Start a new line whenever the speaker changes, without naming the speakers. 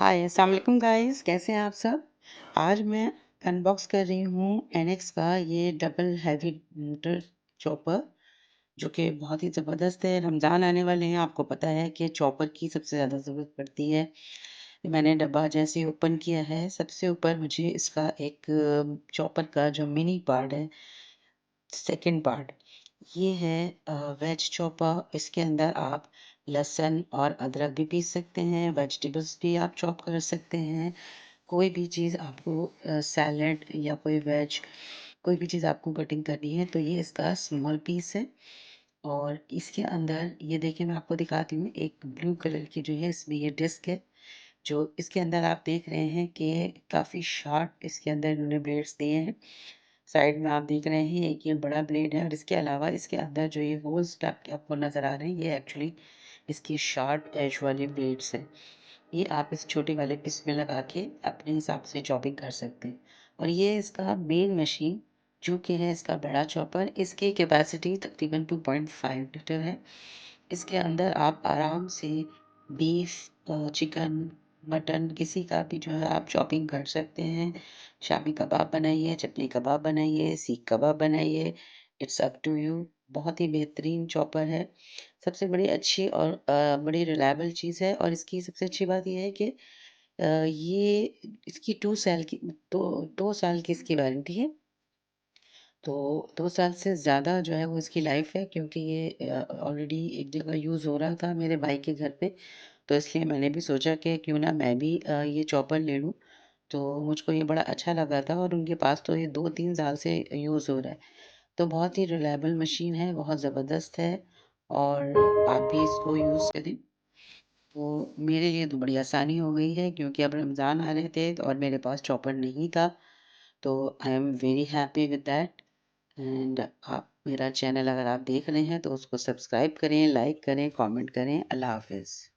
हाय अस्सलाम वालेकुम गाइस, कैसे हैं आप सब। आज मैं अनबॉक्स कर रही हूँ एनएक्स का ये डबल हैवी मोटर चॉपर, जो कि बहुत ही ज़बरदस्त है। रमज़ान आने वाले हैं, आपको पता है कि चॉपर की सबसे ज़्यादा ज़रूरत पड़ती है। मैंने डब्बा जैसे ही ओपन किया है, सबसे ऊपर मुझे इसका एक चॉपर का जो मिनी पार्ट है, सेकंड पार्ट, ये है वेज चॉपर। इसके अंदर आप लहसुन और अदरक भी पीस सकते हैं, वेजिटेबल्स भी आप चॉप कर सकते हैं। कोई भी चीज़ आपको सैलेड या कोई वेज, कोई भी चीज़ आपको कटिंग करनी है तो ये इसका स्मॉल पीस है। और इसके अंदर ये देखिए, मैं आपको दिखाती हूँ, एक ब्लू कलर की जो है इसमें ये डिस्क है। जो इसके अंदर आप देख रहे हैं कि काफ़ी शार्प इसके अंदर इन्होंने ब्लेड्स दिए हैं। साइड में आप देख रहे हैं एक ये बड़ा ब्लेड है, और इसके अलावा इसके अंदर जो ये होल्स टाइप के आपको नज़र आ रहे हैं, ये एक्चुअली इसकी शार्प एज वाली ब्लेड्स हैं। ये आप इस छोटे वाले पीस में लगा के अपने हिसाब से चॉपिंग कर सकते हैं। और ये इसका मेन मशीन, जो कि है इसका बड़ा चॉपर, इसकी कैपेसिटी तकरीबन 2.5 लीटर है। इसके अंदर आप आराम से बीफ, चिकन, मटन, किसी का भी जो है आप चॉपिंग कर सकते हैं। शामी कबाब बनाइए, चटनी कबाब बनाइए, सीख कबाब बनाइए, इट्स अप टू यू। बहुत ही बेहतरीन चॉपर है। सबसे बड़ी अच्छी और बड़ी रिलायबल चीज़ है, और इसकी सबसे अच्छी बात ये है कि ये इसकी 2 साल की, 2 साल की इसकी वारंटी है। तो 2 साल से ज़्यादा जो है वो इसकी लाइफ़ है, क्योंकि ये ऑलरेडी एक जगह यूज़ हो रहा था मेरे भाई के घर पे। तो इसलिए मैंने भी सोचा कि क्यों ना मैं भी ये चॉपर ले लूँ। तो मुझको ये बड़ा अच्छा लगा था, और उनके पास तो ये 2-3 साल से यूज़ हो रहा है। तो बहुत ही रिलायबल मशीन है, बहुत ज़बरदस्त है, और आप भी इसको यूज़ करें। तो मेरे लिए तो बड़ी आसानी हो गई है, क्योंकि अब रमज़ान आ रहे थे और मेरे पास चॉपर नहीं था। तो I am very happy with that. And आप मेरा चैनल अगर आप देख रहे हैं तो उसको सब्सक्राइब करें, लाइक करें, कमेंट करें। अल्लाह हाफ़िज़।